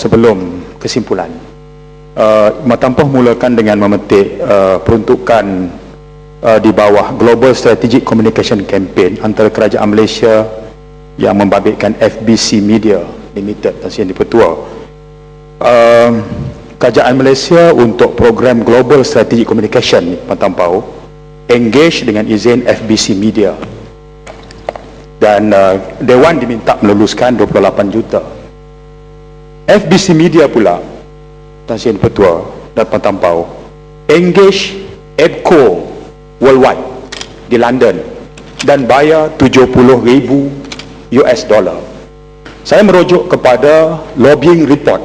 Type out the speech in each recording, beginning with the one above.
sebelum kesimpulan. Matampoh mulakan dengan memetik peruntukan di bawah Global Strategic Communication Campaign antara Kerajaan Malaysia yang membabitkan FBC Media Limited, Tan Sri Yang di-Pertua. Kerajaan Malaysia untuk program Global Strategic Communication Matampoh engage dengan izin FBC Media, dan Dewan diminta meluluskan 28 juta. FBC Media pula, Tan Sri Yang di-Pertua dan Matampoh engage EBCO Worldwide di London dan bayar 70,000 US dollar. Saya merujuk kepada lobbying report.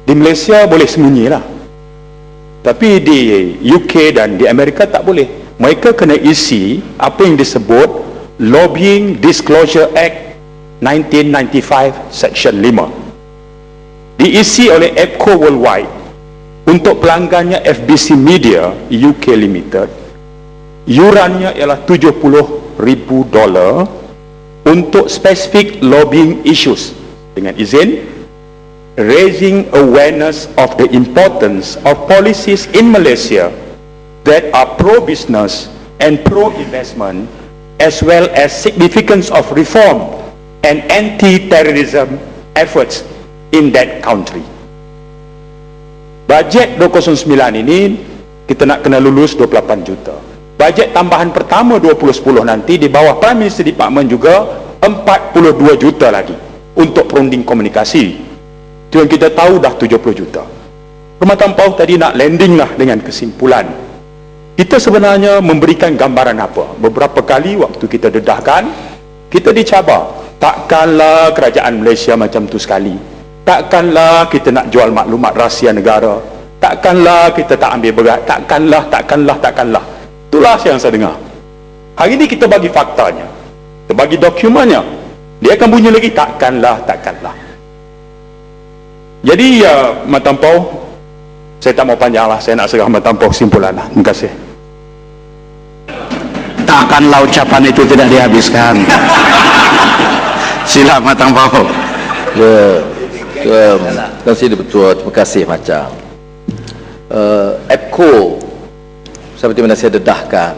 Di Malaysia boleh sembunyilah, tapi di UK dan di Amerika tak boleh. Mereka kena isi apa yang disebut Lobbying Disclosure Act 1995 Section 5, diisi oleh EBCO Worldwide untuk pelanggannya FBC Media UK Limited. Yurannya ialah 70,000 dolar untuk specific lobbying issues dengan izin raising awareness of the importance of policies in Malaysia that are pro-business and pro-investment, as well as significance of reform and anti-terrorism efforts in that country. Bajet 209 ini kita nak kena lulus 28 juta. Bajet tambahan pertama 2010 nanti di bawah Prime Minister Department juga 42 juta lagi untuk perunding komunikasi. Itu yang kita tahu dah 70 juta. Matampoh tadi nak landing lah dengan kesimpulan. Kita sebenarnya memberikan gambaran apa? Beberapa kali waktu kita dedahkan, kita dicabar. Takkanlah kerajaan Malaysia macam tu sekali. Takkanlah kita nak jual maklumat rahsia negara. Takkanlah kita tak ambil berat. Takkanlah. Itulah yang saya dengar. Hari ini kita bagi faktanya, kita bagi dokumennya. Dia akan bunyi lagi takkanlah. Jadi Matampoh, saya tak mau panjang lah, saya nak serah Matampoh kesimpulan lah. Terima kasih. Takkanlah ucapan itu tidak dihabiskan. Sila Matampoh. Terima kasih Betul, terima kasih Macam. EBCO seperti mana saya dedahkan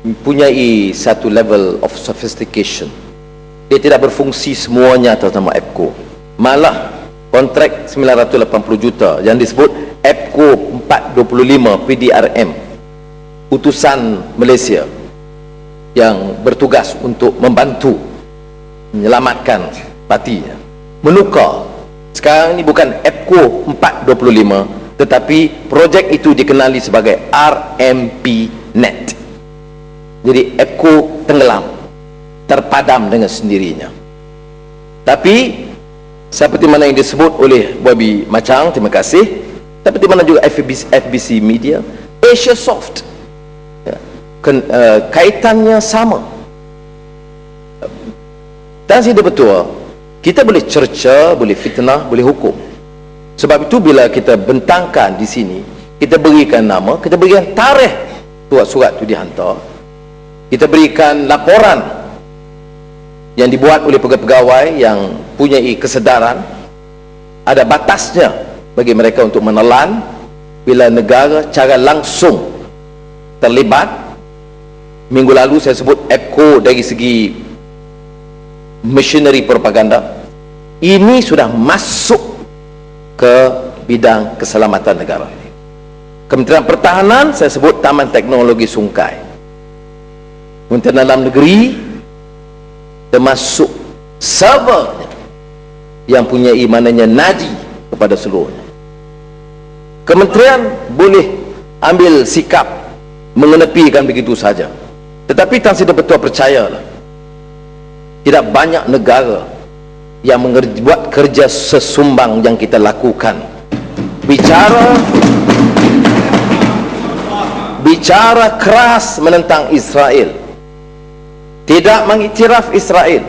mempunyai satu level of sophistication. Dia tidak berfungsi semuanya atas nama EBCO. Malah kontrak 980 juta yang disebut EBCO 425 PDRM, utusan Malaysia yang bertugas untuk membantu menyelamatkan partinya, menukar. Sekarang ini bukan EBCO 425, tetapi projek itu dikenali sebagai RMP-Net. Jadi EBCO tenggelam, terpadam dengan sendirinya. Tapi seperti mana yang disebut oleh Wabi Macang, terima kasih, seperti mana juga FBC Media, Asia Soft, kaitannya sama. Tan Sri Yang, kita boleh cerca, boleh fitnah, boleh hukum. Sebab itu bila kita bentangkan di sini, kita berikan nama, kita berikan tarikh surat itu dihantar, kita berikan laporan yang dibuat oleh pegawai-pegawai yang punyai kesedaran. Ada batasnya bagi mereka untuk menelan bila negara cara langsung terlibat. Minggu lalu saya sebut EBCO dari segi machinery propaganda. Ini sudah masuk ke bidang keselamatan negara. Kementerian Pertahanan saya sebut Taman Teknologi Sungkai. Kementerian Dalam Negeri termasuk servernya yang punya imananya nadi kepada seluruhnya. Kementerian boleh ambil sikap mengenepikan begitu saja, tetapi Tan Sri Yang percayalah, tidak banyak negara yang buat kerja sesumbang yang kita lakukan. Bicara keras menentang Israel, tidak mengiktiraf Israel,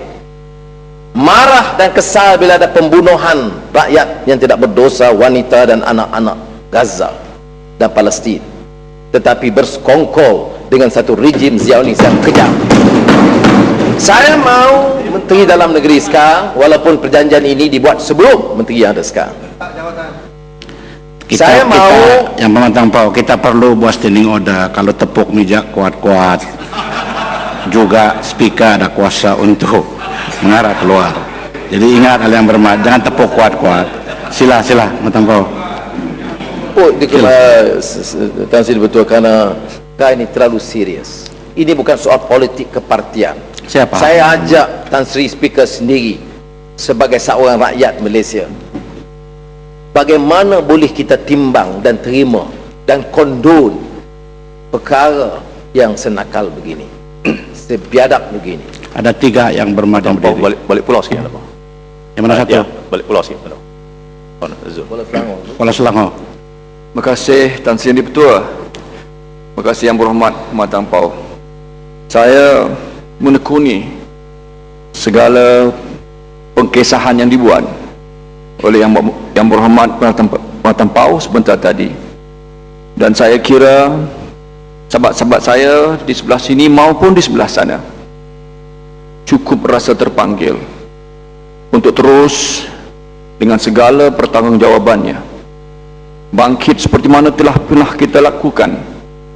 marah dan kesal bila ada pembunuhan rakyat yang tidak berdosa, wanita dan anak-anak Gaza dan Palestin, tetapi bersekongkol dengan satu rejim Zionis yang kejam. Saya mau Menteri Dalam Negeri sekarang, walaupun perjanjian ini dibuat sebelum Menteri yang ada sekarang. Saya mau yang Pematang Pau, kita perlu buat standing order. Kalau tepuk meja kuat-kuat, juga speaker ada kuasa untuk mengarah keluar. Jadi ingat hal yang bermakna, jangan tepuk kuat-kuat. Sila Pematang Pau. Oh, Tan Sri betul, kerana ini terlalu serius. Ini bukan soal politik kepartian. Siapa? Saya ajak Tan Sri speaker sendiri sebagai seorang rakyat Malaysia. Bagaimana boleh kita timbang dan terima dan kondon perkara yang senakal begini, sebiadab begini? Ada 3 yang bermadam berdiri. Balik pulau sikit apa? Yang mana satu? Ya, balik pulau sikit. Bola Selangor. Terima kasih Tan Sri Betul. Terima kasih Yang Berhormat Pematang Pau. Saya menekuni segala pengkesahan yang dibuat oleh Yang Berhormat Pematang Pau sebentar tadi, dan saya kira sahabat-sahabat saya di sebelah sini maupun di sebelah sana cukup rasa terpanggil untuk terus dengan segala pertanggungjawabannya bangkit seperti mana telah pernah kita lakukan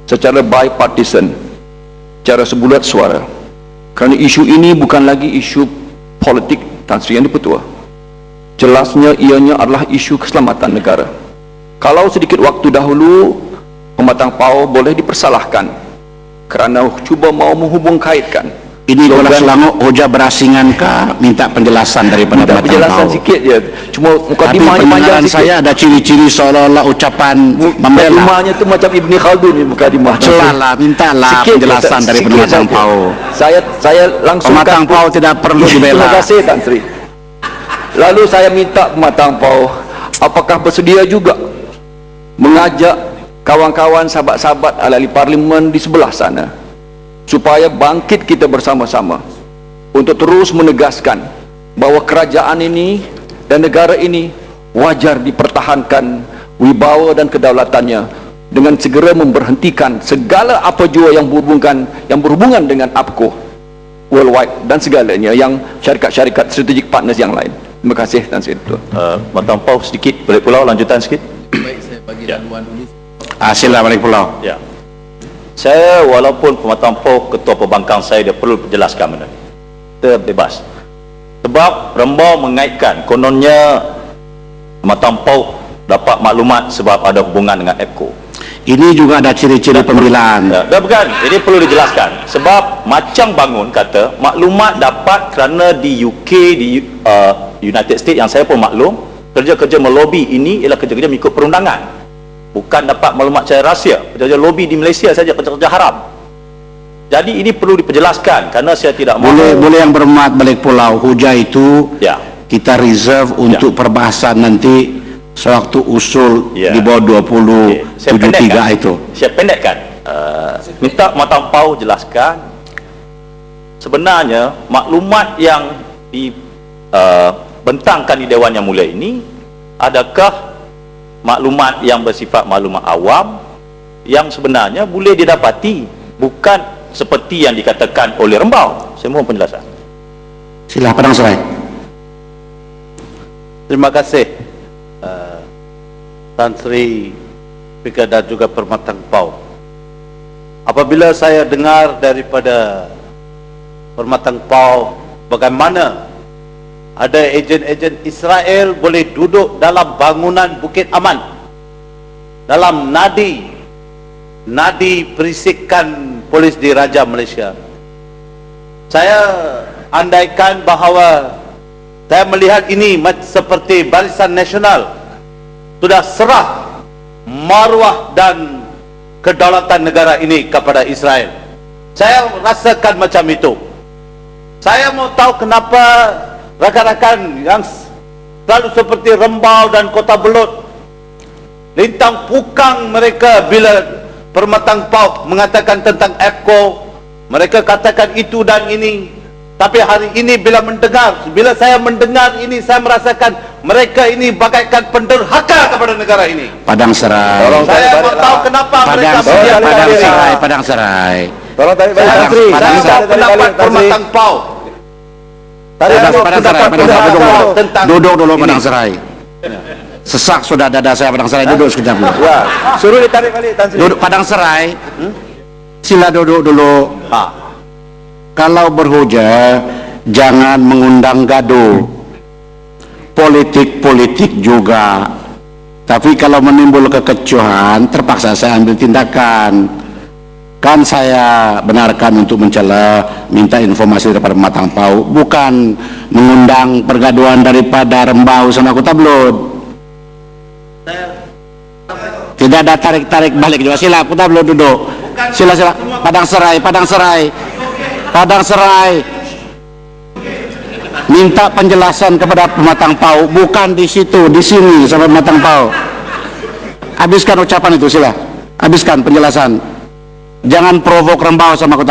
secara bipartisan, secara sebulat suara, kerana isu ini bukan lagi isu politik Tan Sri Yang Di-Pertua. Jelasnya ianya adalah isu keselamatan negara. Kalau sedikit waktu dahulu Pematang Pau boleh dipersalahkan kerana cuba mau menghubung kaitkan Ini Bola Selangor hoja berasingankah? Minta penjelasan daripada Pematang Pau. penjelasan sikit je. Cuma Tapi mukadimahnya panjang pendengaran sikit. saya ada ciri-ciri seolah-olah ucapan membela. Mukadimahnya tu macam Ibni Khaldun ni mukadimah. Celalah, mintalah penjelasan dari Pematang Pau. Saya langsung Pematang Pau tidak perlu dibela. Terima kasih Tan Sri. Lalu saya minta Pematang Pau, apakah bersedia juga mengajak kawan-kawan sahabat-sahabat ahli parlimen di sebelah sana supaya bangkit kita bersama-sama untuk terus menegaskan bahawa kerajaan ini dan negara ini wajar dipertahankan wibawa dan kedaulatannya dengan segera memberhentikan segala apa jua yang berhubungan dengan APCO worldwide dan segalanya yang syarikat-syarikat strategic partners yang lain. Terima kasih Tan Sri. Pematang Pau sedikit, balik pulau lanjutan sikit. Baik, saya bagi laluan dulu. Sila balik pulau. Ya. Saya walaupun Pematang Pau ketua pembangkang saya, dia perlu jelaskan benda ni. Kita bebas. Sebab Rembau mengaitkan kononnya Pematang Pau dapat maklumat sebab ada hubungan dengan APCO. Ini juga ada ciri-ciri pembelaan. Dah bukan, ini perlu dijelaskan. Sebab macam bangun kata maklumat dapat kerana di UK, di United States yang saya pun maklum, kerja-kerja melobi ini ialah kerja-kerja mengikut perundangan. Bukan dapat maklumat secara rahsia. Kerja-kerja lobi di Malaysia saja kerja-kerja haram. Jadi ini perlu diperjelaskan kerana saya tidak mahu. Boleh yang bermat balik pulau. Hujah itu Ya. kita reserve untuk perbahasan nanti sewaktu usul di bawah 2073 itu. Saya pendekkan. Minta Pematang Pau jelaskan sebenarnya maklumat yang dibentangkan di Dewan Yang Mulia ini adakah maklumat yang bersifat maklumat awam yang sebenarnya boleh didapati, bukan seperti yang dikatakan oleh Rembau. Saya mohon penjelasan. Sila Padang Serai. Terima kasih Tan Sri Speaker dan juga Pematang Pau. Apabila saya dengar daripada Pematang Pau bagaimana ada ejen-ejen Israel boleh duduk dalam bangunan Bukit Aman dalam nadi perisikan polis diraja Malaysia, saya andaikan bahawa saya melihat ini seperti Barisan Nasional sudah serah maruah dan kedaulatan negara ini kepada Israel. Saya rasakan macam itu. Saya mau tahu kenapa rakan-rakan yang selalu seperti Rembau dan Kota Belud lintang pukang mereka bila Pematang Pau mengatakan tentang APCO, mereka katakan itu dan ini. Tapi hari ini bila saya mendengar ini, saya merasakan mereka ini bagaikan penderhaka kepada negara ini. Padang Serai. Saya mau tahu kenapa mereka Padang Serai. Tolong tarik balik saya Tan Sri. tahu pendapat Pematang Pau. Padang Serai, duduk dulu Padang Serai. Sesak sudah dada saya Padang Serai, duduk sekejap dulu. Ya, suruh ditarik balik Tan Sri. Duduk Padang Serai, sila duduk dulu. Kalau berhujah, jangan mengundang gaduh. Politik-politik juga. Tapi kalau menimbul kekecohan, terpaksa saya ambil tindakan. Kan saya benarkan untuk mencela, minta informasi daripada Matang Pau, bukan mengundang pergaduhan daripada Rembau sama Kota Blood. Tidak ada tarik-tarik balik juga. Sila Kota Blood duduk. Sila Padang Serai, Padang Serai. Padang Serai. Minta penjelasan kepada Pematang Pau, bukan di situ, di sini sama Pematang Pau. Habiskan ucapan itu, sila. Habiskan penjelasan. Jangan provok Rembau sama Kota